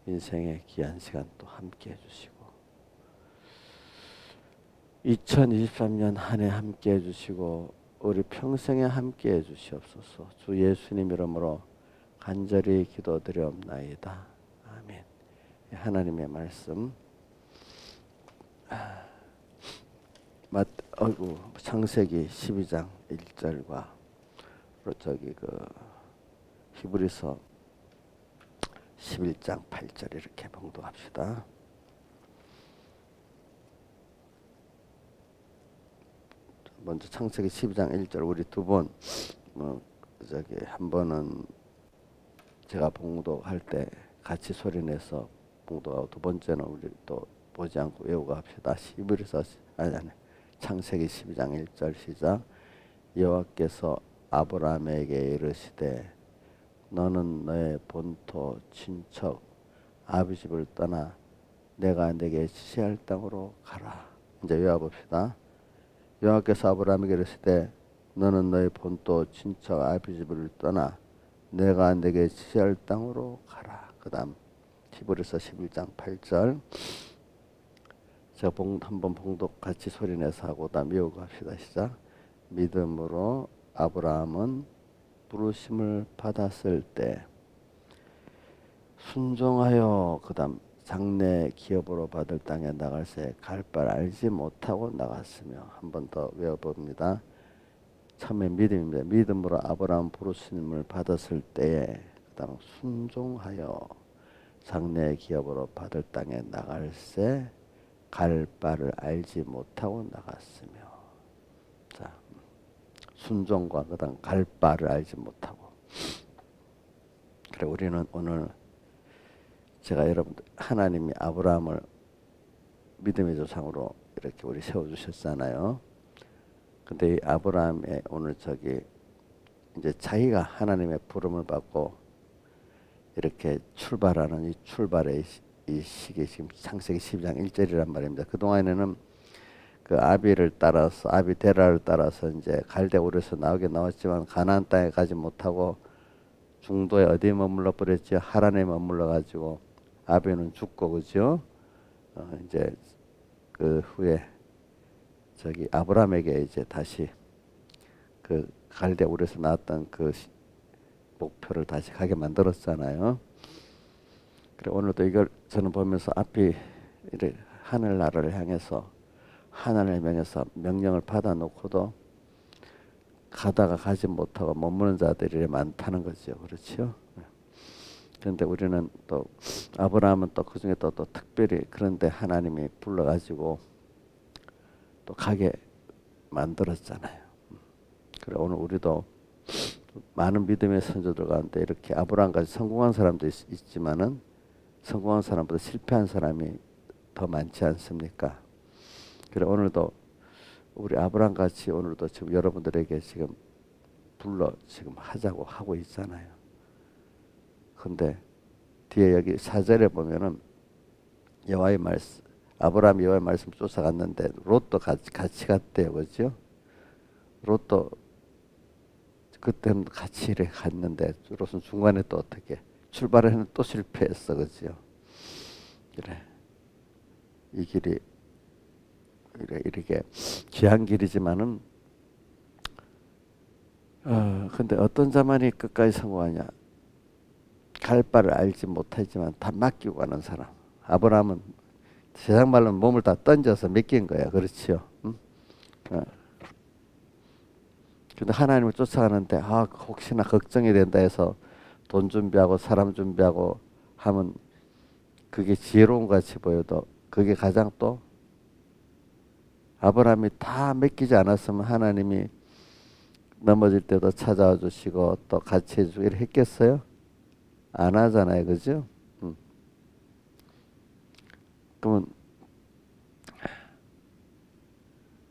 인생의 귀한 시간 또 함께 해주시고 2023년 한 해 함께 해주시고 우리 평생에 함께 해주시옵소서. 주 예수님 이름으로 간절히 기도드리옵나이다. 아멘. 하나님의 말씀 창세기 12장 1절과 히브리서 11장 8절 이렇게 봉독합시다. 먼저 창세기 12장 1절 우리 두 번 한 번은 제가 봉독할 때 같이 소리내서 봉독하고 두 번째는 우리 또 보지 않고 외우고 합시다. 히브리서 창세기 12장 1절 시작. 여호와께서 아브라함에게 이르시되 너는 너의 본토 친척 아비 집을 떠나 내가 네게 지시할 땅으로 가라. 이제 외워봅시다. 여호와께서 아브라함에게 이르시되 너는 너의 본토 친척 아비 집을 떠나 내가 네게 지시할 땅으로 가라. 그 다음 히브리서 11장 8절 제가 한번 봉독 같이 소리내서 하고 다음 외우고 합시다. 시작. 믿음으로 아브라함은 부르심을 받았을 때 순종하여 그 다음 장래 기업으로 받을 땅에 나갈새 갈 바를 알지 못하고 나갔으며 한 번 더 외워봅니다. 처음에 믿음입니다. 믿음으로 아브라함 부르심을 받았을 때에 그 다음 순종하여 장래 기업으로 받을 땅에 나갈새 갈 바를 알지 못하고 나갔으며 자 순종과 그 다음 갈 바를 알지 못하고 그래 우리는 오늘 제가 여러분들 하나님이 아브라함을 믿음의 조상으로 이렇게 우리 세워주셨잖아요. 근데 이 아브라함의 오늘 이제 자기가 하나님의 부름을 받고 이렇게 출발하는 이 출발의 이 시기 지금 창세기 12장 1절이란 말입니다. 그동안에는 그 아비를 따라서 아비 데라를 따라서 이제 갈대 우르에서 나왔지만 가나안 땅에 가지 못하고 중도에 어디에 머물러 버렸지? 하란에 머물러 가지고 아비는 죽고 그죠? 이제 그 후에 아브라함에게 이제 다시 그 갈대 우르에서 나왔던 그 목표를 다시 가게 만들었잖아요. 그래 오늘도 이걸 저는 보면서 앞이 하늘나라를 향해서 하나님을 명해서 명령을 받아놓고도 가다가 가지 못하고 머무는 자들이 많다는 거죠. 그렇죠? 그런데 우리는 또 아브라함은 또 그중에 또 특별히 그런데 하나님이 불러가지고 또 가게 만들었잖아요. 그래 오늘 우리도 많은 믿음의 선조들 가운데 이렇게 아브라함까지 성공한 사람도 있지만은 성공한 사람보다 실패한 사람이 더 많지 않습니까? 그래 오늘도 우리 아브라함 같이 오늘도 지금 여러분들에게 지금 지금 하자고 하고 있잖아요. 근데 뒤에 여기 4절에 보면은 여호와의 말씀 아브라함이 여호와의 말씀 쫓아갔는데 롯도 같이 갔대요. 그죠? 롯도 그때는 같이 이렇게 갔는데 롯은 중간에 또 어떻게 출발을 또 실패했어. 그죠? 그래 이 길이 이렇게 귀한 길이지만은 근데 어떤 자만이 끝까지 성공하냐? 갈 바를 알지 못하지만 다 맡기고 가는 사람. 아브라함은 세상 말로는 몸을 다 던져서 맡긴 거야. 그렇죠? 응? 근데 하나님을 쫓아가는데 혹시나 걱정이 된다 해서 돈 준비하고 사람 준비하고 하면 그게 지혜로운 것 같이 보여도 그게 가장 또 아브라함이 다 맡기지 않았으면 하나님이 넘어질 때도 찾아와 주시고 또 같이 해주고 이렇게 했겠어요? 안 하잖아요. 그죠? 그러면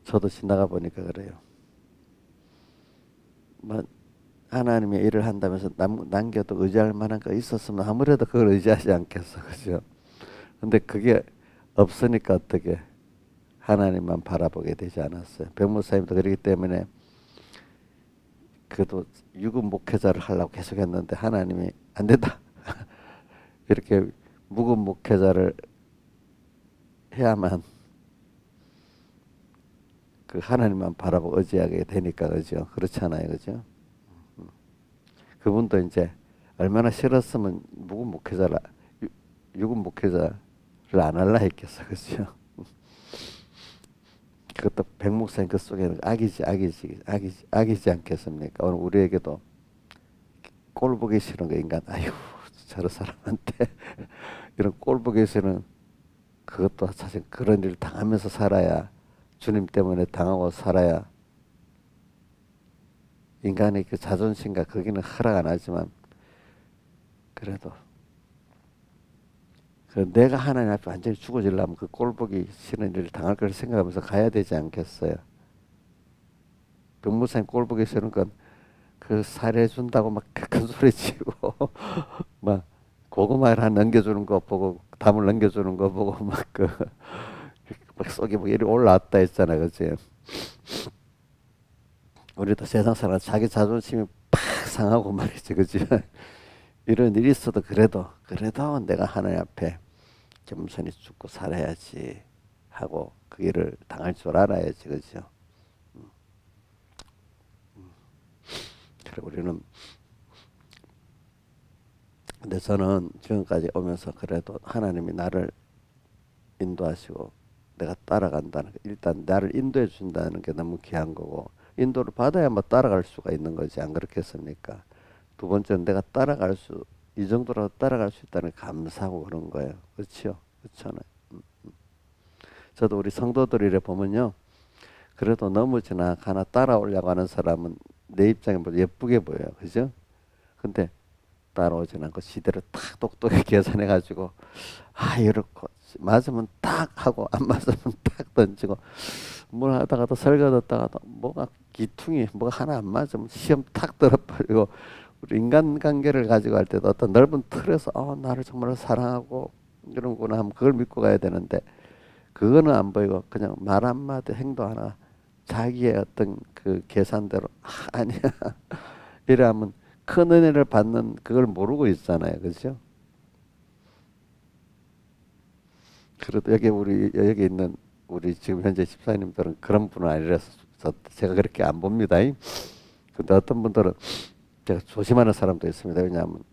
저도 지나가 보니까 그래요. 하나님의 일을 한다면서 남겨도 의지할 만한 거 있었으면 아무래도 그걸 의지하지 않겠어. 그죠? 근데 그게 없으니까 어떻게 하나님만 바라보게 되지 않았어요. 백목사님도 그렇기 때문에 그래도 유급 목회자를 하려고 계속 했는데 하나님이 안 된다. 이렇게 묵은 목회자를 해야만 그 하나님만 바라보고 의지하게 되니까, 그죠? 그렇잖아요, 그죠? 그분도 이제 얼마나 싫었으면 묵은 목회자를, 육은 목회자를 안 할라 했겠어, 그죠? 그것도 백목사님 그 속에는 악이지 않겠습니까? 오늘 우리에게도 꼴 보기 싫은 거 인간, 아유, 저런 사람한테 이런 꼴 보기 싫은, 그것도 사실 그런 일을 당하면서 살아야, 주님 때문에 당하고 살아야 인간의 그 자존심과 거기는 허락 안 하지만, 그래도 그 내가 하나님 앞에 완전히 죽어지려면 그 꼴 보기 싫은 일을 당할 걸 생각하면서 가야 되지 않겠어요? 병무사님 꼴 보기 싫은 건 그 살해 준다고 막 큰 소리 치고 막 고구마를 하나 넘겨주는 거 보고, 담을 넘겨주는 거 보고 막 그 막 속이 막 이리 올라왔다 했잖아, 그치? 우리도 세상 사람 자기 자존심이 팍 상하고 말이지, 그치? 이런 일이 있어도 그래도 내가 하나님 앞에 겸손히 죽고 살아야지 하고 그 일을 당할 줄 알아야지, 그죠? 그래 우리는, 근데 저는 지금까지 오면서 그래도 하나님이 나를 인도하시고 내가 따라간다는 거, 일단 나를 인도해 준다는 게 너무 귀한 거고, 인도를 받아야만 따라갈 수가 있는 거지, 안 그렇겠습니까? 두 번째는 내가 이 정도라도 따라갈 수 있다는 감사하고 그런 거예요. 그렇죠? 그렇잖아요. 저도 우리 성도들 이래 보면요, 그래도 넘어지나 가나 따라오려고 하는 사람은 내 입장에 보면 예쁘게 보여요. 그죠? 근데 따라오진 않고 시대를 탁 똑똑히 계산해 가지고, 아 이렇고 맞으면 딱 하고 안 맞으면 딱 던지고, 뭘 하다가도 설거졌다가도 뭐가 기퉁이 뭐가 하나 안 맞으면 시험 탁 들어버리고, 우리 인간관계를 가지고 할 때도 어떤 넓은 틀에서 나를 정말 사랑하고 이런구나 하면 그걸 믿고 가야 되는데, 그거는 안 보이고 그냥 말 한마디 행동 하나 자기의 어떤 그 계산대로 아니야 이래 하면 큰 은혜를 받는 그걸 모르고 있잖아요, 그죠? 그래도 여기 있는 우리 지금 현재 집사님들은 그런 분은 아니라서 제가 그렇게 안 봅니다. 근데 어떤 분들은 제가 조심하는 사람도 있습니다. 왜냐하면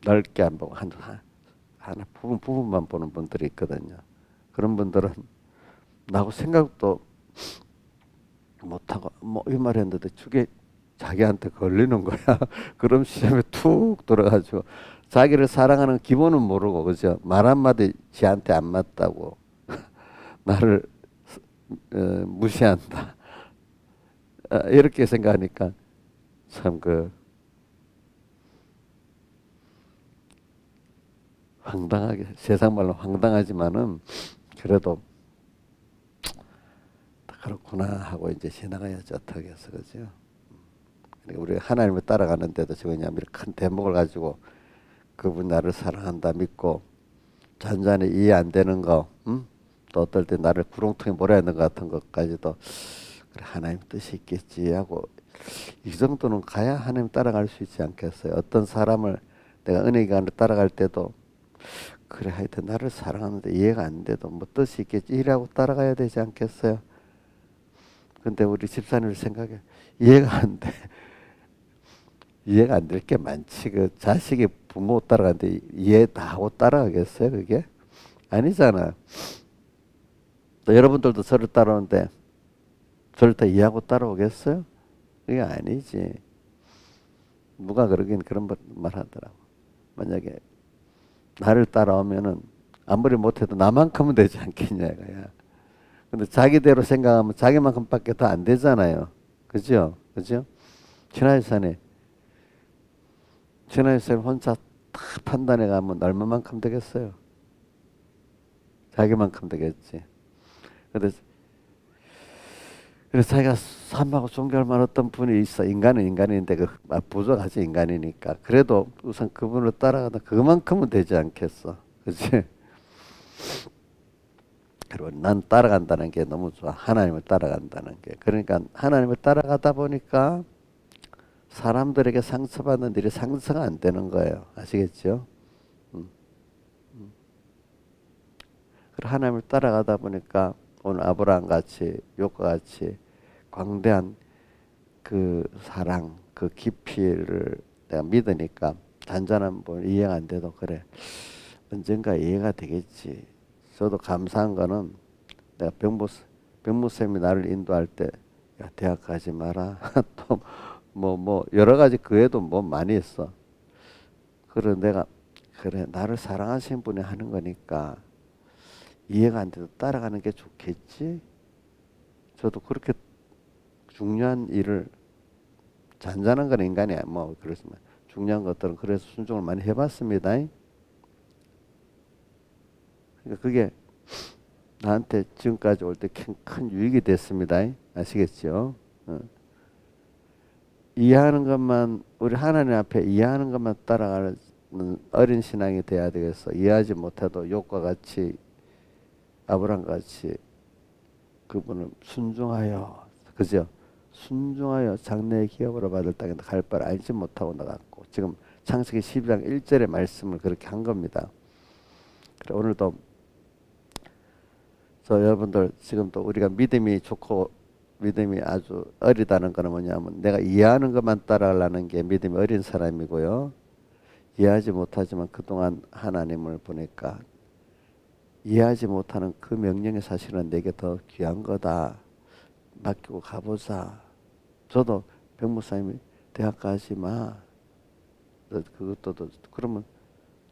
넓게 안 보고 하나 부분만 보는 분들이 있거든요. 그런 분들은 나하고 생각도 못하고 뭐 이 말 했는데 저게 자기한테 걸리는 거야. 그럼 시험에 툭 들어가지고 자기를 사랑하는 기본은 모르고, 그죠? 말 한마디 지한테 안 맞다고 나를 무시한다. 이렇게 생각하니까 참 황당하게, 세상 말로 황당하지만은 그래도 그렇구나 하고 이제 지나가야지 어떡하겠어, 그죠? 그러니까 우리 하나님을 따라가는데도 뭐냐면 큰 대목을 가지고 그분 나를 사랑한다 믿고, 잔잔히 이해 안 되는 거, 또 어떨 때 나를 구렁텅이에 몰아야 하는 것 같은 것까지도 그래 하나님 뜻이 있겠지 하고, 이 정도는 가야 하나님 따라갈 수 있지 않겠어요? 어떤 사람을 내가 은혜 기간을 따라갈 때도 그래 하여튼 나를 사랑하는데 이해가 안 돼도 뭐 뜻이 있겠지 이라고 따라가야 되지 않겠어요? 근데 우리 집사님 생각에 이해가 안 돼. 이해가 안 될 게 많지. 그 자식이 부모 따라가는데 이해 다 하고 따라가겠어요, 그게? 아니잖아. 또 여러분들도 저를 따라오는데 저를 다 이해하고 따라오겠어요? 그게 아니지. 누가 그러긴 그런 말 하더라고. 만약에 나를 따라오면은 아무리 못해도 나만큼은 되지 않겠냐 이거야. 근데 자기대로 생각하면 자기만큼밖에 더 안 되잖아요. 그죠? 그죠? 진화유사님 혼자 다 판단해 가면 얼마만큼 되겠어요? 자기만큼 되겠지. 그래서 자기가 삶하고 존경할 만한 어떤 분이 있어. 인간은 인간인데 부족하지, 인간이니까. 그래도 우선 그분을 따라가다 그만큼은 되지 않겠어. 그치? 그리고 난 따라간다는 게 너무 좋아. 하나님을 따라간다는 게. 그러니까 하나님을 따라가다 보니까 사람들에게 상처받는 일이 상처가 안 되는 거예요. 아시겠죠? 하나님을 따라가다 보니까 오늘 아브라함 같이 욥과 같이 광대한 그 사랑, 그 깊이를 내가 믿으니까 잔잔한 분 이해가 안 돼도 그래. 언젠가 이해가 되겠지. 저도 감사한 거는 내가 병무쌤이 나를 인도할 때, 야, 대학 가지 마라. 또, 여러 가지 그 외에도 뭐 많이 했어. 그래, 내가, 그래, 나를 사랑하시는 분이 하는 거니까 이해가 안 돼도 따라가는 게 좋겠지? 저도 그렇게 중요한 일을, 잔잔한 건 인간이야. 뭐, 그렇지만, 중요한 것들은 그래서 순종을 많이 해봤습니다. 그러니까 그게 나한테 지금까지 올 때 큰 유익이 됐습니다. 아시겠죠? 이해하는 것만, 우리 하나님 앞에 이해하는 것만 따라가는 어린 신앙이 돼야 되겠어. 이해하지 못해도 욥과 같이, 아브라함 같이 그분을 순종하여, 그죠? 순종하여 장래의 기업으로 받을 땅에 갈 바를 알지 못하고 나갔고, 지금 창세기 12장 1절의 말씀을 그렇게 한 겁니다. 그래, 오늘도 여러분들 지금 또 우리가 믿음이 좋고 믿음이 아주 어리다는 거는 뭐냐면 내가 이해하는 것만 따라가려는 게 믿음이 어린 사람이고요. 이해하지 못하지만 그동안 하나님을 보니까 이해하지 못하는 그 명령이 사실은 내게 더 귀한 거다. 맡기고 가보자. 저도 백무사님이 대학 가지 마. 그것도 그러면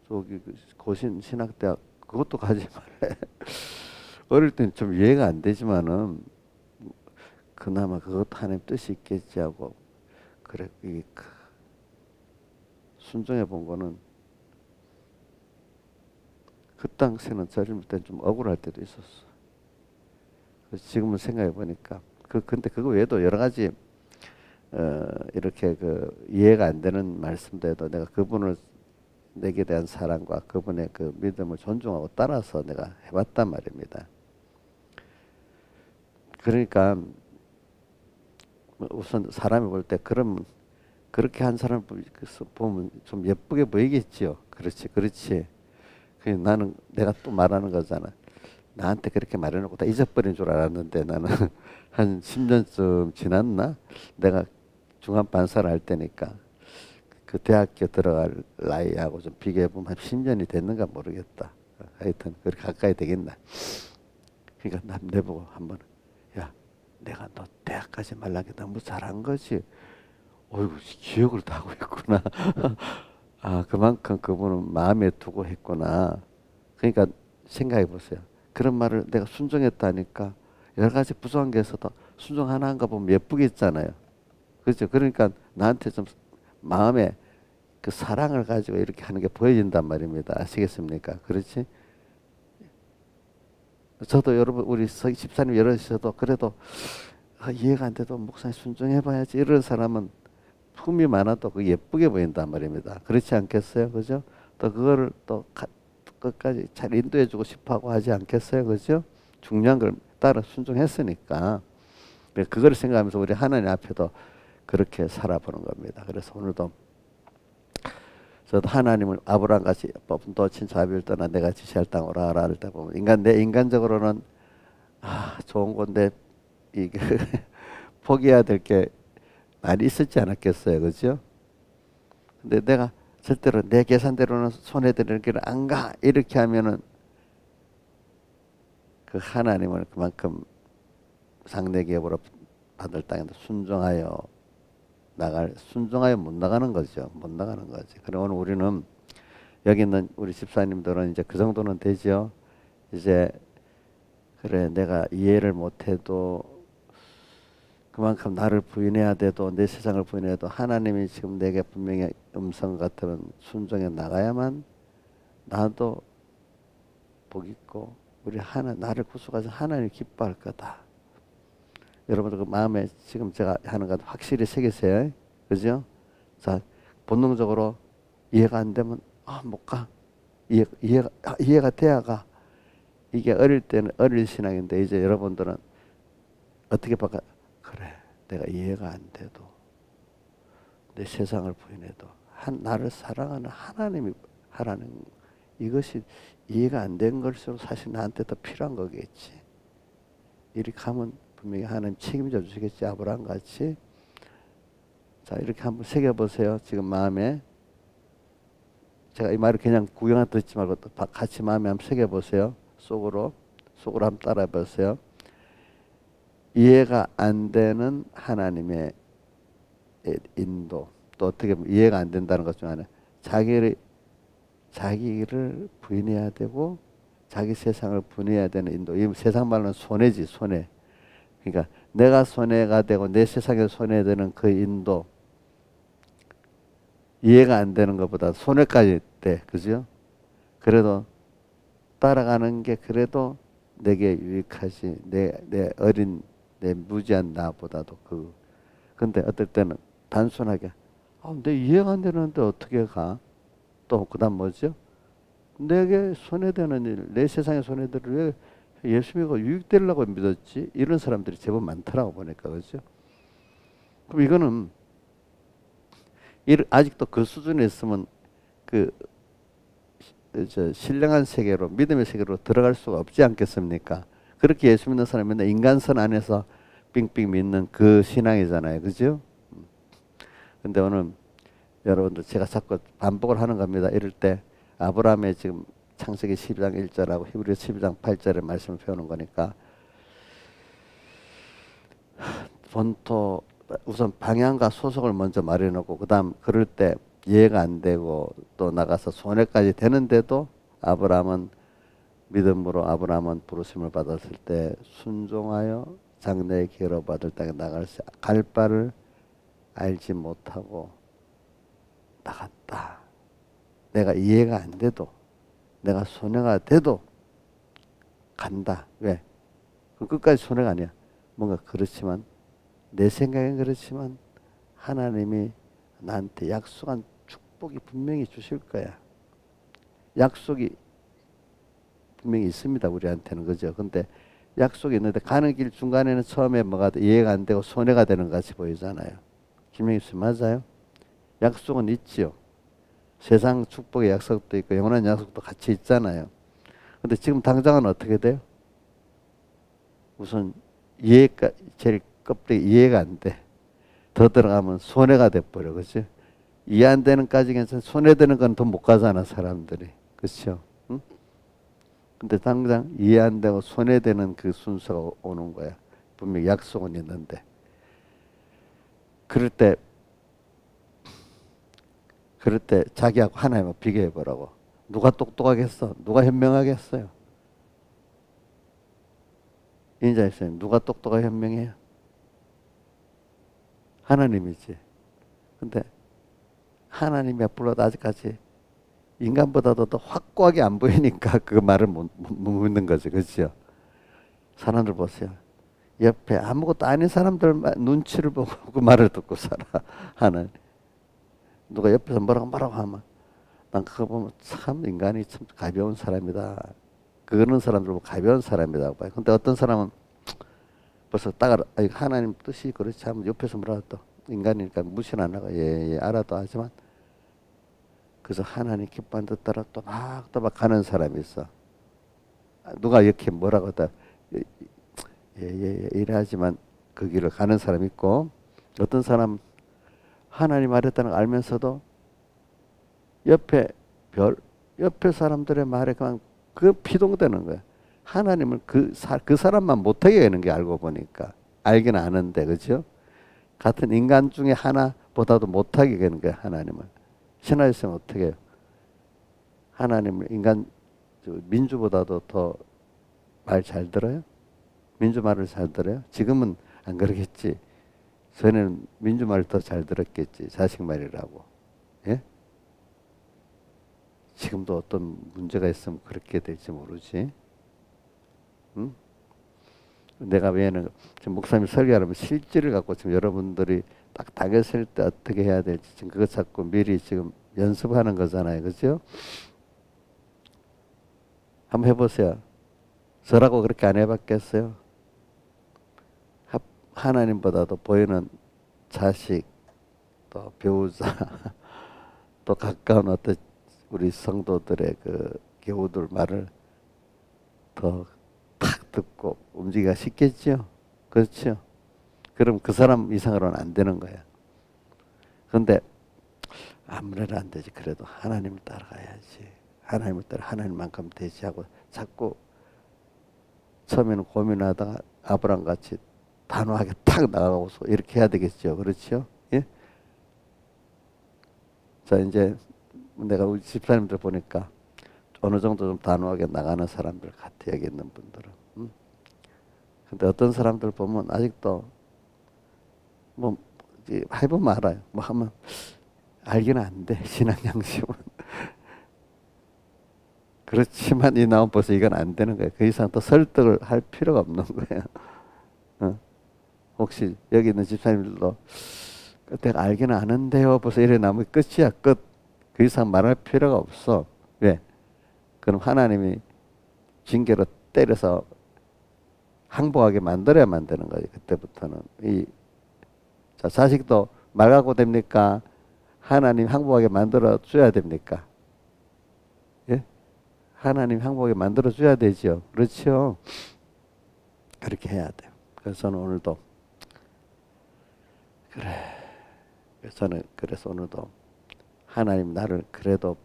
저기 고신 신학대학 그것도 가지 말래. 어릴 땐 좀 이해가 안 되지만은 그나마 그것도 하나님 뜻이 있겠지 하고 그래 이게 순종해 본 거는 그 당시에는 저릴 땐 좀 억울할 때도 있었어. 그래서 지금은 생각해 보니까 근데 그거 외에도 여러 가지 이렇게 이해가 안 되는 말씀도 해도 내가 그분을 내게 대한 사랑과 그분의 그 믿음을 존중하고 따라서 내가 해봤단 말입니다. 그러니까 우선 사람이 볼 때 그렇게 한 사람 보면 좀 예쁘게 보이겠지요. 그렇지. 나는 내가 또 말하는 거잖아. 나한테 그렇게 말해놓고 다 잊어버린 줄 알았는데 나는 한 10년쯤 지났나? 내가 중간 반사를 할 때니까 그 대학교 들어갈 나이하고 좀 비교해보면 한 10년이 됐는가 모르겠다. 하여튼 그렇게 가까이 되겠나. 그러니까 남 내보고 한번 야 내가 너 대학 가지 말라게 너무 잘한 거지. 어이구 기억을 다 하고 있구나. 아 그만큼 그분은 마음에 두고 했구나. 그러니까 생각해 보세요. 그런 말을 내가 순종했다니까 여러 가지 부족한 게 있어도 순종 하나 한 거 보면 예쁘겠잖아요. 그렇죠. 그러니까 나한테 좀 마음에 그 사랑을 가지고 이렇게 하는 게 보여진단 말입니다. 아시겠습니까? 그렇지? 저도 여러분 우리 집사님 여러분도 그래도 이해가 안 돼도 목사님 순종해봐야지 이런 사람은 품이 많아도 그 예쁘게 보인단 말입니다. 그렇지 않겠어요? 그죠? 또 그거를 또 끝까지 잘 인도해주고 싶어하고 하지 않겠어요? 그죠? 중요한 걸 따라 순종했으니까 그걸 생각하면서 우리 하나님 앞에도 그렇게 살아보는 겁니다. 그래서 오늘도 저도 하나님을 아브라함 같이 또 친자비를 떠나 내가 지시할 땅 오라 하라 할 때 보면 내 인간적으로는 좋은 건데 이게 포기해야 될 게 많이 있었지 않았겠어요, 그죠? 근데 내가 절대로 내 계산대로는 손해드리는 길을 안 가 이렇게 하면은 그 하나님을 그만큼 상대 기업으로 받을 땅에 순종하여 못 나가는 거죠. 못 나가는 거지. 그럼 오늘 우리는 여기 있는 우리 집사님들은 이제 그 정도는 되죠. 이제 그래 내가 이해를 못해도 그만큼 나를 부인해야 돼도 내 세상을 부인해도 하나님이 지금 내게 분명히 음성 같으면 순종해 나가야만 나도 복 있고 우리 나를 구속하신 하나님이 기뻐할 거다. 여러분들 그 마음에 지금 제가 하는 것 확실히 새기세요. 그죠? 자, 본능적으로 이해가 안 되면 못 가. 이해가 돼야 가. 이게 어릴 때는 어릴 신앙인데 이제 여러분들은 어떻게 바꿔? 그래, 내가 이해가 안 돼도 내 세상을 부인해도 나를 사랑하는 하나님이 하라는 이것이 이해가 안 된 걸수록 사실 나한테 더 필요한 거겠지. 이렇게 하면 분명히 하나님 책임져 주시겠지. 아브라함 같이. 자, 이렇게 한번 새겨보세요. 지금 마음에. 제가 이 말을 그냥 구경만 듣지 말고 같이 마음에 한번 새겨보세요. 속으로 한번 따라해보세요. 이해가 안 되는 하나님의 인도. 또 어떻게 보면 이해가 안 된다는 것 중 하나. 자기를 부인해야 되고 자기 세상을 분해야 되는 인도. 이 세상 말로는 손해지, 손해. 그러니까 내가 손해가 되고 내 세상에 손해되는 그 인도. 이해가 안 되는 것보다 손해까지 돼. 그죠? 그래도 따라가는 게 그래도 내게 유익하지. 내 어린, 내 무지한 나보다도 근데 어떨 때는 단순하게, 내 이해가 안 되는데 어떻게 가? 또 그다음 뭐죠? 내게 손해되는 일, 내 세상에 손해되는 왜 예수 믿고 유익되려고 믿었지? 이런 사람들이 제법 많더라고 보니까. 그죠? 그럼 이거는 아직도 그 수준에 있으면 신령한 세계로, 믿음의 세계로 들어갈 수가 없지 않겠습니까? 그렇게 예수 믿는 사람이 맨날 인간선 안에서 빙빙 믿는 그 신앙이잖아요. 그죠? 근데 오늘 여러분들 제가 자꾸 반복을 하는 겁니다. 이럴 때 아브라함의 지금 창세기 12장 1절하고 히브리서 12장 8절의 말씀을 배우는 거니까 본토 우선 방향과 소속을 먼저 마련해놓고 그다음 그럴 때 이해가 안 되고 또 나가서 손해까지 되는데도 아브라함은 믿음으로 아브라함은 부르심을 받았을 때 순종하여 장래의 기회로 받을 땅에 갈 바를 알지 못하고 나갔다. 내가 이해가 안 돼도 내가 손해가 돼도 간다. 왜? 그 끝까지 손해가 아니야. 뭔가 그렇지만 내 생각엔 그렇지만 하나님이 나한테 약속한 축복이 분명히 주실 거야. 약속이 분명히 있습니다. 우리한테는. 그죠? 근데 약속이 있는데 가는 길 중간에는 처음에 뭐가 이해가 안 되고 손해가 되는 것 같이 보이잖아요. 김영희 씨 맞아요? 약속은 있지요. 세상 축복의 약속도 있고 영원한 약속도 같이 있잖아요. 근데 지금 당장은 어떻게 돼요? 우선 제일 껍데기 이해가 안 돼. 더 들어가면 손해가 돼버려. 그치? 이해 안 되는 까지 괜찮아. 손해되는 건 더 못 가잖아, 사람들이. 그쵸? 응? 근데 당장 이해 안 되고 손해되는 그 순서가 오는 거야. 분명히 약속은 있는데. 그럴 때 자기하고 하나님을 비교해 보라고. 누가 똑똑하겠어? 누가 현명하겠어요? 인자했어요. 누가 똑똑하게 현명해요? 하나님이지. 근데 하나님이 불러도 아직까지 인간보다도 더 확고하게 안 보이니까 그 말을 못 묻는 거죠. 그렇죠? 사람들 보세요. 옆에 아무것도 아닌 사람들 눈치를 보고 그 말을 듣고 살아. 하는. 누가 옆에서 뭐라고 하면 난 그거 보면 참 인간이 참 가벼운 사람이다. 그러는 사람들 보면 가벼운 사람이라고 봐요. 근데 어떤 사람은 벌써 하나님 뜻이 그렇지 하면 옆에서 뭐라고 또 인간이니까 무시는 안 하고 예 알아도 하지만 그래서 하나님 기뻐하는 듯 따라 또 막 가는 사람이 있어. 누가 이렇게 뭐라고 다 이래하지만 그 길을 가는 사람이 있고 어떤 사람 하나님 말했다는 걸 알면서도 옆에 사람들의 말에 그냥 피동되는 거야. 하나님을 그 사람만 못하게 하는 게 알고 보니까 알긴 아는데 그죠? 같은 인간 중에 하나보다도 못하게 하는 거야 하나님을. 신하였으면 어떻게 해요? 하나님을 민주보다도 더 말 잘 들어요? 민주 말을 잘 들어요? 지금은 안 그러겠지. 전에는 민주 말을 더 잘 들었겠지. 자식 말이라고. 예? 지금도 어떤 문제가 있으면 그렇게 될지 모르지. 응? 내가 왜냐면 지금 목사님 설교하면 실질을 갖고 지금 여러분들이 딱 당했을 때 어떻게 해야 될지 지금 그거 자꾸 미리 지금 연습하는 거잖아요. 그죠? 한번 해보세요. 저라고 그렇게 안 해봤겠어요? 하나님보다도 보이는 자식, 또 배우자, 또 가까운 어떤 우리 성도들의 그 교우들 말을 더 탁 듣고 움직이기가 쉽겠죠. 그렇죠. 그럼 그 사람 이상으로는 안 되는 거야. 그런데 아무래도 안 되지. 그래도 하나님을 따라가야지. 하나님을 따라 하나님만큼 되지 하고 자꾸 처음에는 고민하다가 아브라함 같이 단호하게 탁 나가고서 이렇게 해야 되겠죠. 그렇죠? 예? 자, 이제 내가 우리 집사님들 보니까 어느 정도 좀 단호하게 나가는 사람들 같아, 여기 있는 분들은. 근데 어떤 사람들 보면 아직도 뭐 해보면 알아요. 뭐 하면 알기는 안 돼. 신앙 양심은. 그렇지만 이 나온 벌써 이건 안 되는 거예요. 그 이상 또 설득을 할 필요가 없는 거예요. 혹시 여기 있는 집사님들도 내가 알기는 아는데요. 벌써 이래 나면 끝이야. 끝. 그 이상 말할 필요가 없어. 왜? 그럼 하나님이 징계로 때려서 항복하게 만들어야만 되는 거지. 그때부터는. 자, 자식도 말 갖고 됩니까? 하나님 항복하게 만들어 줘야 됩니까? 예? 하나님 항복하게 만들어 줘야 되죠. 그렇죠? 그렇게 해야 돼요. 그래서 저는 오늘도 저는 그래서 오늘도 하나님 나를 그래도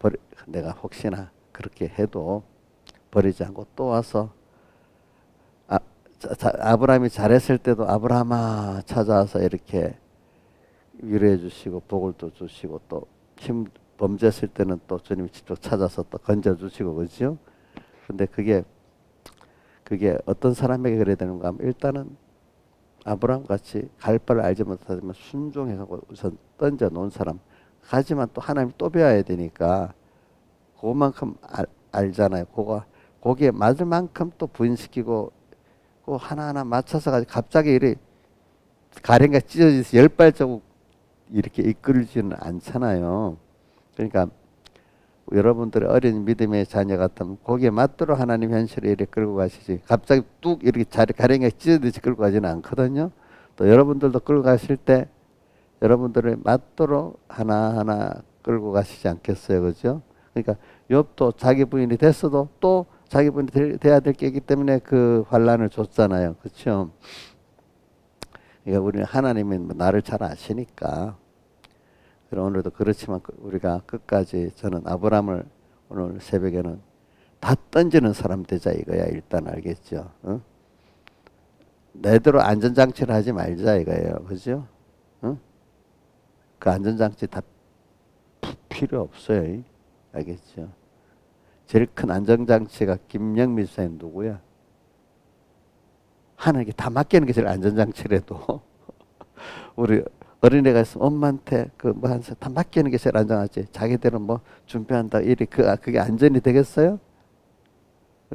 내가 혹시나 그렇게 해도 버리지 않고 또 와서 아브라함이 잘했을 때도 아브라함아 찾아와서 이렇게 위로해 주시고 복을 또 주시고 또 힘 범죄했을 때는 또 주님이 직접 찾아서 또 건져 주시고 그렇죠? 근데 그게 어떤 사람에게 그래야 되는가 하면 일단은 아브라함 같이 갈 바를 알지 못하지만 순종해서 우선 던져 놓은 사람. 하지만 또 하나님 또 배워야 되니까 그만큼 알잖아요. 거기에 맞을 만큼 또 부인시키고 그 하나하나 맞춰서 가지고 갑자기 이렇게 가랭이가 찢어져서 10발자국 이렇게 이끌지는 않잖아요. 그러니까 여러분들의 어린 믿음의 자녀 같으면 거기에 맞도록 하나님 현실을 이렇게 끌고 가시지 갑자기 뚝 이렇게 가랭이가 찢어지듯이 끌고 가지는 않거든요. 또 여러분들도 끌고 가실 때 여러분들을 맞도록 하나하나 끌고 가시지 않겠어요. 그죠? 그러니까 욥도 자기 부인이 됐어도 또 자기 부인이 돼야 될 게 있기 때문에 그 환란을 줬잖아요. 그렇죠? 그러니까 우리는 하나님은 나를 잘 아시니까 오늘도 그렇지만 우리가 끝까지 저는 아브라함을 오늘 새벽에는 다 던지는 사람 되자 이거야. 일단 알겠죠? 어? 내대로 안전장치를 하지 말자 이거예요. 그죠? 어? 그 안전장치 다 필요 없어요. 알겠죠? 제일 큰 안전장치가 김영미 집사님 누구야? 하나님께 다 맡기는 게 제일 안전장치래도 우리 어린애가 있으면 엄마한테 다 맡기는 게 제일 안전하지. 자기들은 뭐 준비한다 이리 그게 안전이 되겠어요?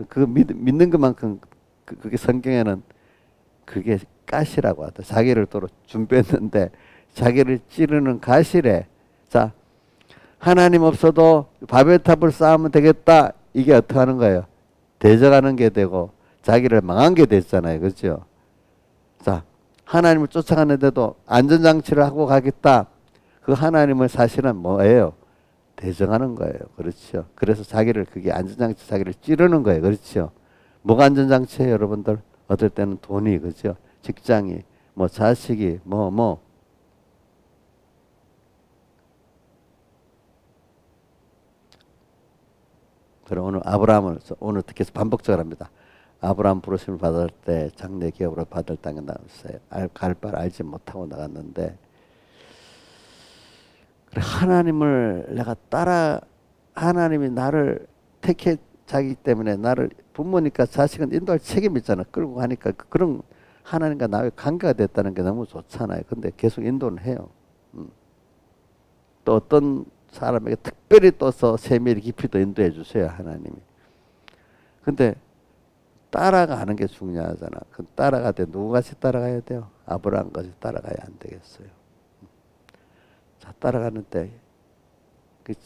그거 믿는 것만큼 그게 성경에는 그게 가시라고 하다. 자기를 도로 준비했는데 자기를 찌르는 가시래. 자, 하나님 없어도 바벨탑을 쌓으면 되겠다. 이게 어떻게 하는 거예요? 대적하는 게 되고 자기를 망한 게 됐잖아요. 그렇죠? 자, 하나님을 쫓아가는데도 안전장치를 하고 가겠다. 그 하나님을 사실은 뭐예요? 대적하는 거예요. 그렇죠? 그래서 그게 안전장치 자기를 찌르는 거예요. 그렇죠? 뭐가 안전장치예요, 여러분들? 어떨 때는 돈이, 그죠? 직장이, 뭐 자식이, 그럼 오늘 아브라함을 오늘 특히 반복적으로 합니다. 아브라함 부르심을 받을 때 장래 기업으로 받을 땅에 나왔어요. 갈 바를 알지 못하고 나갔는데 하나님을 내가 하나님이 나를 택해자기 때문에 나를 부모니까 자식은 인도할 책임이 있잖아. 끌고 가니까 그런 하나님과 나의 관계가 됐다는 게 너무 좋잖아요. 근데 계속 인도는 해요. 또 어떤 사람에게 특별히 떠서 세밀히 깊이 또 인도해 주세요. 하나님이. 근데 따라가는 게 중요하잖아. 그 따라갈 때 누구같이 따라가야 돼요? 아브라함 같이 따라가야 안 되겠어요. 자, 따라가는데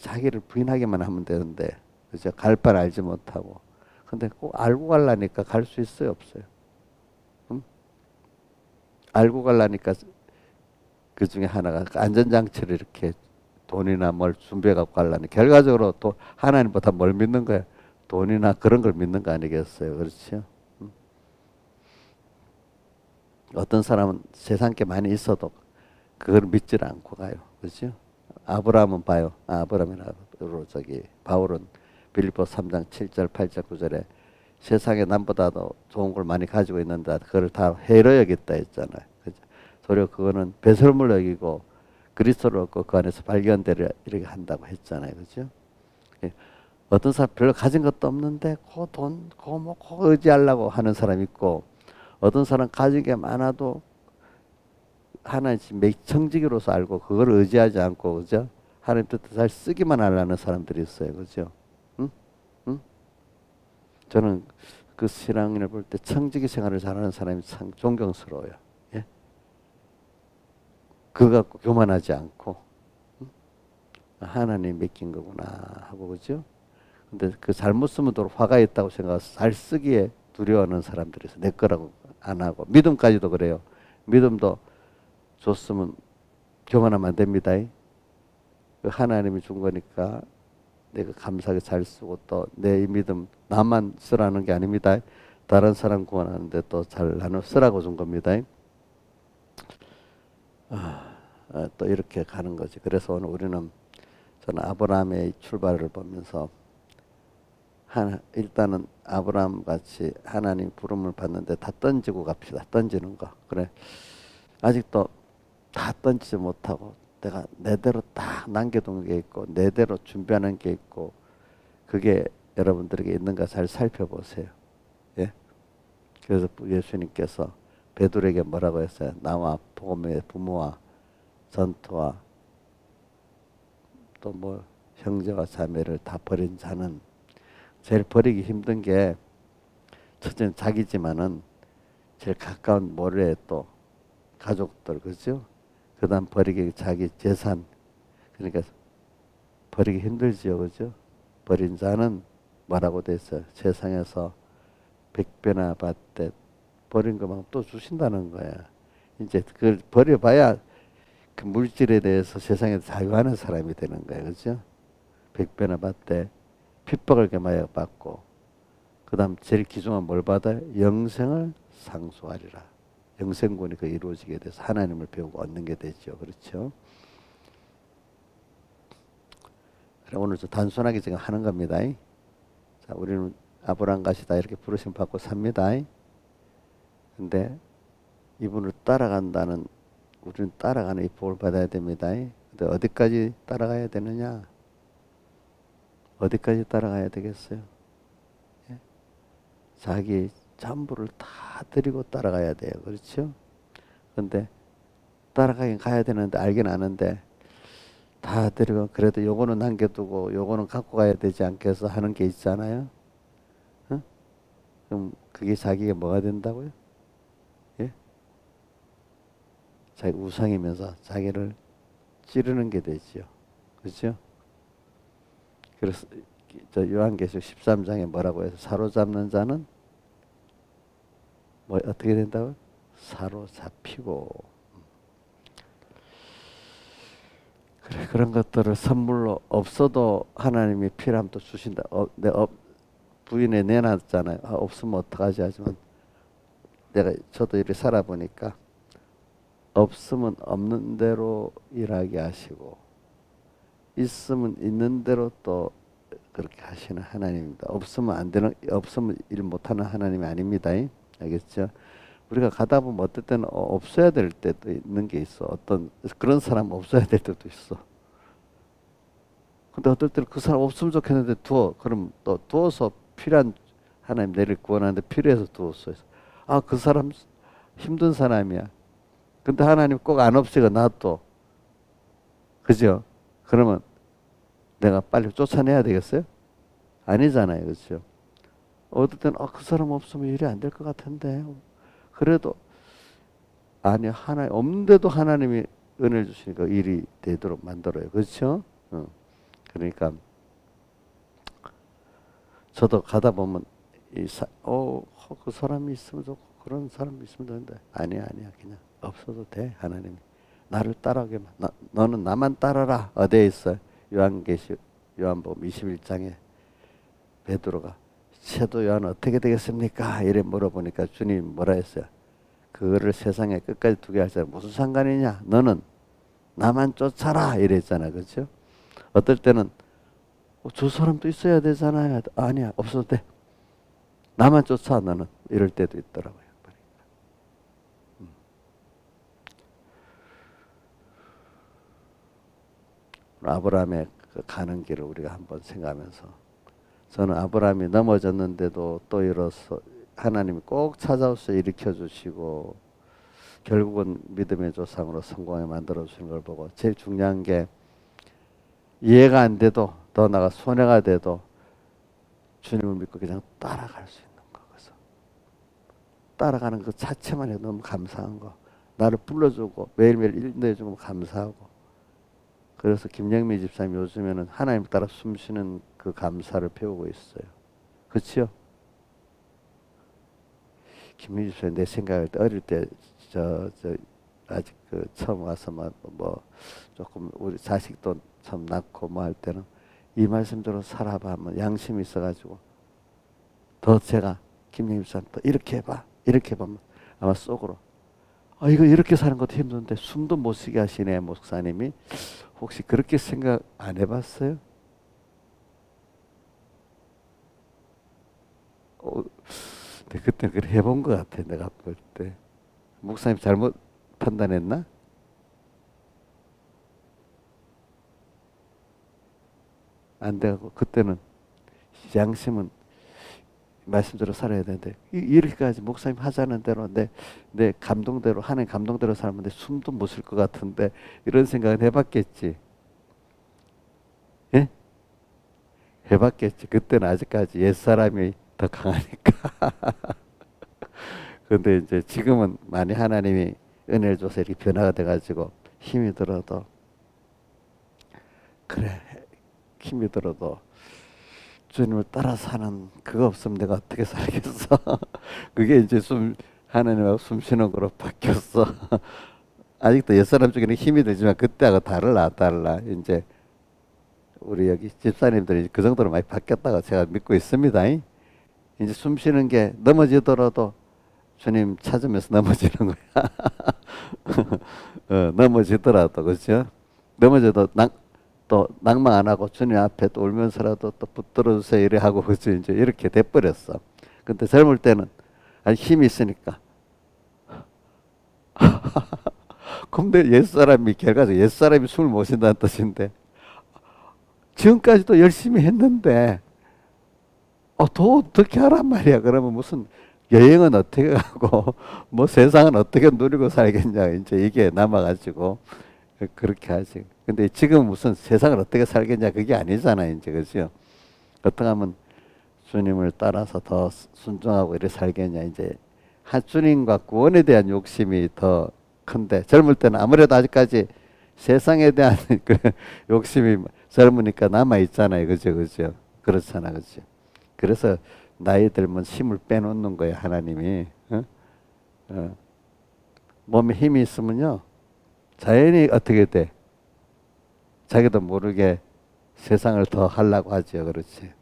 자기를 부인하게만 하면 되는데 그죠? 갈 바를 알지 못하고. 근데 꼭 알고 가려니까 갈 수 있어요, 없어요? 응? 알고 가려니까 그 중에 하나가 안전장치를 이렇게 돈이나 뭘 준비해 갖고 가려는 결과적으로 또 하나님보다 뭘 믿는 거야? 돈이나 그런 걸 믿는 거 아니겠어요? 그렇죠? 어떤 사람은 세상 게 많이 있어도 그걸 믿질 않고 가요. 그렇죠? 아브라함은 봐요. 아브라함이나 저기 바울은 빌립보 3장 7절 8절 9절에 세상에 남보다도 좋은 걸 많이 가지고 있는데 그걸 다 해로 여겼다 했잖아요. 그죠? 도리어 그거는 배설물 여기고 그리스도를 얻고 그 안에서 발견되려 이렇게 한다고 했잖아요. 그죠? 예. 어떤 사람 별로 가진 것도 없는데 그 돈, 그 의지하려고 하는 사람 있고 어떤 사람 가진 게 많아도 하나님 청지기로서 알고 그걸 의지하지 않고 그죠? 하나님 뜻을 잘 쓰기만 하려는 사람들이 있어요. 그죠? 응? 응? 저는 그 신앙인을 볼 때 청지기 생활을 잘하는 사람이 참 존경스러워요. 예? 그거 갖고 교만하지 않고 하나님 맡긴 거구나 하고 그죠? 근데 그 잘못 쓰면 또 화가 있다고 생각해서 잘 쓰기에 두려워하는 사람들이 있어요. 내 거라고 안 하고 믿음까지도 그래요. 믿음도 줬으면 교만하면 안 됩니다. 그 하나님이 준 거니까 내가 감사하게 잘 쓰고 또 내 이 믿음 나만 쓰라는 게 아닙니다. 다른 사람 구원하는데 또 잘 나눠 쓰라고 준 겁니다. 또 이렇게 가는 거지. 그래서 오늘 우리는 저는 아브라함의 출발을 보면서 일단은 아브라함 같이 하나님 부름을 받는데 다 던지고 갑시다. 던지는 거. 그래. 아직도 다 던지지 못하고 내가 내대로 딱 남겨둔 게 있고 내대로 준비하는 게 있고 그게 여러분들에게 있는가 잘 살펴보세요. 예? 그래서 예수님께서 베드로에게 뭐라고 했어요? 나와 복음의 부모와 전토와 또 뭐 형제와 자매를 다 버린 자는 제일 버리기 힘든 게 첫째는 자기지만은 제일 가까운 모래에 또 가족들 그죠? 그다음 버리기 자기 재산 그러니까 버리기 힘들지요 그죠? 버린 자는 뭐라고 돼 있어요? 세상에서 100배나 받되 버린 것만 또 주신다는 거야. 이제 그걸 버려봐야 그 물질에 대해서 세상에서 자유하는 사람이 되는 거예요. 그죠? 100배나 받되 핍박을 겸하여 받고 그 다음 제일 귀중한 뭘 받아요? 영생을 상속하리라. 영생군이 그 이루어지게 돼서 하나님을 배우고 얻는 게 되죠. 그렇죠? 그래 오늘 좀 단순하게 지금 하는 겁니다. 자, 우리는 아브라함 같이 다 이렇게 부르심 받고 삽니다. 근데 이분을 따라간다는 우리는 따라가는 이 복을 받아야 됩니다. 근데 어디까지 따라가야 되느냐? 어디까지 따라가야 되겠어요? 예? 자기 전부를 다 드리고 따라가야 돼요. 그렇죠? 근데 따라가긴 가야 되는데 알긴 아는데 다 드리고 그래도 요거는 남겨두고 요거는 갖고 가야 되지 않겠어 하는 게 있잖아요. 어? 그럼 그게 자기가 뭐가 된다고요? 예? 자기 우상이면서 자기를 찌르는 게 되지요. 그렇죠? 그래서 저 요한계시록 13장에 뭐라고 해서 사로잡는 자는 뭐 어떻게 된다고? 사로잡히고. 그래 그런 것들을 선물로 없어도 하나님이 필요하면 또 주신다. 부인에 내놨잖아요. 없으면 어떡하지 하지만 저도 이렇게 살아보니까 없으면 없는 대로 일하게 하시고 있으면 있는 대로 또 그렇게 하시는 하나님입니다. 없으면 안 되는, 없으면 일 못하는 하나님이 아닙니다. 알겠죠? 우리가 가다 보면 어떨 때는 없어야 될 때도 있는 게 있어. 어떤 그런 사람 없어야 될 때도 있어. 근데 어떨 때는 그 사람 없으면 좋겠는데 그럼 또 두어서 필요한 하나님 내를 구원하는데 필요해서 두었어요. 그 사람 힘든 사람이야. 근데 하나님 꼭 안 없애고 놔둬. 그죠? 그러면 내가 빨리 쫓아내야 되겠어요? 아니잖아요. 그렇죠? 어떨 때는 그 사람 없으면 일이 안 될 것 같은데 그래도 아니 하나님 없는데도 하나님이 은혜를 주시니까 일이 되도록 만들어요. 그렇죠? 그러니까 저도 가다 보면 그 사람이 있으면 좋고 그런 사람이 있으면 되는데 아니야 그냥 없어도 돼 하나님이 나를 따라오게 너는 나만 따라라. 어디에 있어? 요한복음 21장에 베드로가 사도 요한 어떻게 되겠습니까? 이래 물어보니까 주님이 뭐라 했어요? 그거를 세상에 끝까지 두게 할 사람 무슨 상관이냐? 너는 나만 쫓아라 이랬잖아. 그렇죠? 어떨 때는 저 사람도 있어야 되잖아요. 아니야, 없어도 돼. 나만 쫓아 너는. 이럴 때도 있더라고요. 아브라함의 그 가는 길을 우리가 한번 생각하면서, 저는 아브라함이 넘어졌는데도 또 일어서 하나님이 꼭 찾아오셔서 일으켜 주시고 결국은 믿음의 조상으로 성공에 만들어 주시는 걸 보고, 제일 중요한 게 이해가 안 돼도, 더 나아가 손해가 돼도 주님을 믿고 그냥 따라갈 수 있는 거. 그래서 따라가는 그 자체만 해도 너무 감사한 거. 나를 불러주고 매일매일 인도해주고 감사하고. 그래서 김영미 집사님 요즘에는 하나님 따라 숨쉬는 그 감사를 배우고 있어요. 그렇죠? 김영미 집사님 내 생각할 때 어릴 때 아직 그 처음 와서 뭐 조금 우리 자식도 처음 낳고 뭐 할 때는 이 말씀대로 살아봐 하면 양심이 있어가지고 더 제가 김영미 집사님 또 이렇게 해봐 이렇게 해보면 아마 속으로 이거 이렇게 사는 것도 힘든데 숨도 못 쉬게 하시네 목사님이. 혹시 그렇게 생각 안 해봤어요? 근데 그때 그래 해본 것 같아. 내가 볼 때 목사님 잘못 판단했나? 안 돼가고 그때는 양심은 말씀대로 살아야 되는데 이렇게까지 목사님 하자는 대로 내 감동대로 하나님 감동대로 살면 내 숨도 못 쉴 것 같은데 이런 생각은 해봤겠지. 예? 해봤겠지. 그때는 아직까지 옛사람이 더 강하니까. 근데 이제 지금은 많이 하나님이 은혜를 줘서 이렇게 변화가 돼가지고 힘이 들어도 그래 힘이 들어도 주님을 따라 사는 그거 없으면 내가 어떻게 살겠어. 그게 이제 하나님하고 숨 쉬는 거로 바뀌었어. 아직도 옛사람 중에는 힘이 들지만 그때하고 달라. 이제 우리 여기 집사님들이 그 정도로 많이 바뀌었다고 제가 믿고 있습니다. 이제 숨 쉬는 게 넘어지더라도 주님 찾으면서 넘어지는 거야. 넘어지더라도 그렇죠? 넘어져도 또 낭망 안 하고 주님 앞에 또 울면서라도 또 붙들어 주세요 이래 하고 그죠? 이제 이렇게 돼버렸어. 근데 젊을 때는 아니 힘이 있으니까. 근데 옛사람이 결과적으로 옛사람이 숨을 못 쉰다는 뜻인데 지금까지도 열심히 했는데 더 어떻게 하란 말이야. 그러면 무슨 여행은 어떻게 가고 뭐 세상은 어떻게 누리고 살겠냐 이제 이게 남아가지고 그렇게 하지. 근데 지금 무슨 세상을 어떻게 살겠냐 그게 아니잖아요. 이제 그죠? 어떻게 하면 주님을 따라서 더 순종하고 이렇게 살겠냐. 이제 주님과 구원에 대한 욕심이 더 큰데 젊을 때는 아무래도 아직까지 세상에 대한 그 욕심이 젊으니까 남아 있잖아요. 그죠? 그렇잖아. 그죠? 그래서 나이 들면 힘을 빼놓는 거예요. 하나님이. 몸에 힘이 있으면요. 자연히 어떻게 돼? 자기도 모르게 세상을 더 하려고 하죠. 그렇지.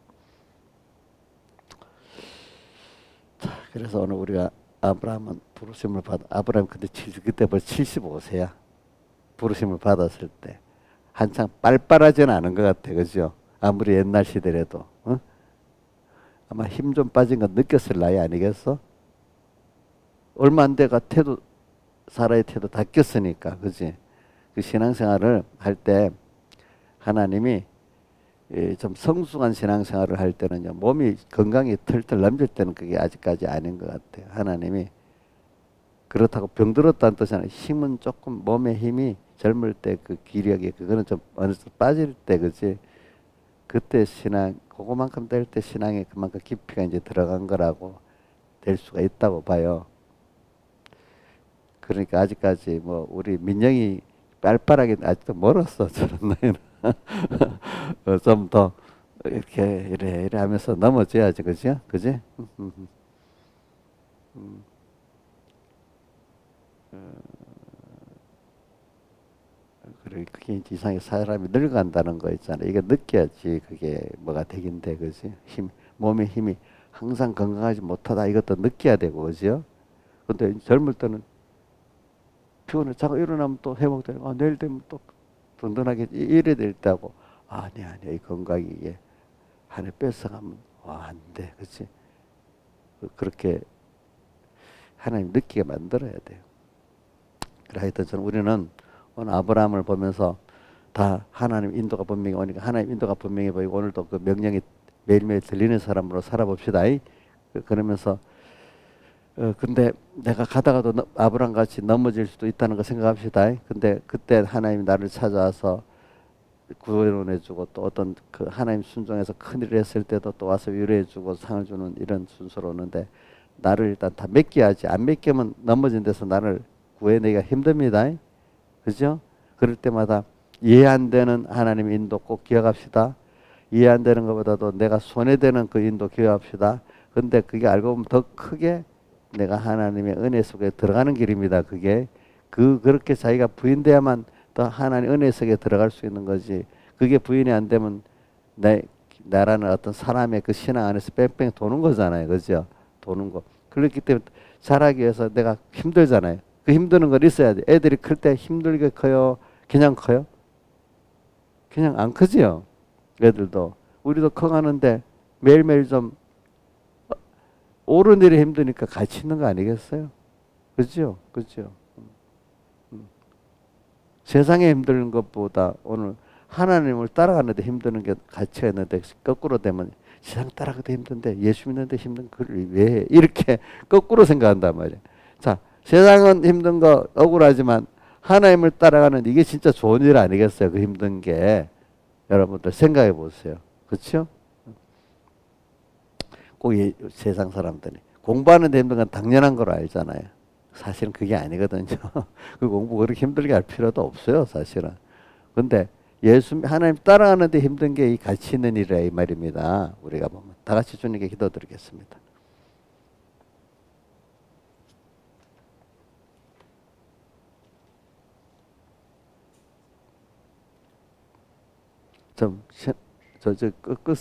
자, 그래서 오늘 우리가 아브라함은 부르심을 아브라함 그때 벌써 75세야. 부르심을 받았을 때. 한창 빨빨하지는 않은 것 같아. 그죠? 아무리 옛날 시대라도. 아마 힘 좀 빠진 건 느꼈을 나이 아니겠어? 얼마 안 돼가 사라의 태도 다 꼈으니까. 그지? 그 신앙생활을 할 때 하나님이 좀 성숙한 신앙생활을 할 때는요, 몸이 건강이 털털 넘칠 때는 그게 아직까지 아닌 것 같아요. 하나님이 그렇다고 병들었다는 뜻이 아니라 힘은 조금 몸의 힘이 젊을 때 그 기력이 그거는 좀 어느 정도 빠질 때 그지? 그때 그거만큼 될 때 신앙에 그만큼 깊이가 이제 들어간 거라고 될 수가 있다고 봐요. 그러니까 아직까지 뭐 우리 민영이 빨빨하게 아직도 멀었어. 저런 나이는. 좀 더 이렇게 이래 하면서 넘어져야지. 그죠? 그지? 그리고 그게 이제 이상하게 사람이 늙어간다는 거 있잖아요. 이게 느껴야지 그게 뭐가 되긴 돼, 그지? 몸의 힘이 항상 건강하지 못하다 이것도 느껴야 되고, 그죠? 근데 젊을 때는 피곤해. 자고 일어나면 또 회복되고, 내일 되면 또 든든하게 이래 될 때하고, 아니야, 아니야. 이 건강이 이게 한해 뺏어가면, 안 돼. 그치? 그렇게 하나님 느끼게 만들어야 돼요. 그래, 하여튼 저는 우리는 오늘 아브라함을 보면서 다 하나님 인도가 분명히 오니까 하나님 인도가 분명히 보이고 오늘도 그 명령이 매일매일 들리는 사람으로 살아봅시다. 그러면서 근데 내가 가다가도 아브라함 같이 넘어질 수도 있다는 거 생각합시다. 근데 그때 하나님이 나를 찾아와서 구원해주고 또 어떤 그 하나님 순종해서 큰일을 했을 때도 또 와서 위로해주고 상을 주는 이런 순서로 오는데 나를 일단 다 맡겨야지. 안 맡기면 넘어진 데서 나를 구해내기가 힘듭니다. 그죠? 그럴 때마다 이해 안 되는 하나님 인도 꼭 기억합시다. 이해 안 되는 것보다도 내가 손해되는 그 인도 기억합시다. 근데 그게 알고 보면 더 크게 내가 하나님의 은혜 속에 들어가는 길입니다. 그게 그렇게 자기가 부인돼야만 더 하나님 은혜 속에 들어갈 수 있는 거지. 그게 부인이 안 되면 나라는 어떤 사람의 그 신앙 안에서 뺑뺑 도는 거잖아요. 그죠? 도는 거. 그렇기 때문에 자라기 위해서 내가 힘들잖아요. 그 힘드는 걸 있어야 돼. 애들이 클 때 힘들게 커요? 그냥 커요? 그냥 안 크지요. 애들도. 우리도 커가는데 매일매일 좀 오르내리 힘드니까 같이 있는 거 아니겠어요? 그죠? 그죠? 세상에 힘든 것보다 오늘 하나님을 따라가는데 힘드는 게 가치가 있는데 거꾸로 되면 세상 따라가도 힘든데 예수 믿는데 힘든 걸 왜 이렇게 거꾸로 생각한단 말이에요. 자, 세상은 힘든 거 억울하지만 하나님을 따라가는 이게 진짜 좋은 일 아니겠어요? 그 힘든 게 여러분들 생각해 보세요. 그렇죠? 꼭 세상 사람들이 공부하는데 힘든 건 당연한 걸 알잖아요. 사실은 그게 아니거든요. 그 공부 그렇게 힘들게 할 필요도 없어요, 사실은. 근데 하나님 따라가는데 힘든 게 이 가치 있는 일이라 이 말입니다. 우리가 보면. 다 같이 주님께 기도드리겠습니다. 좀, 끝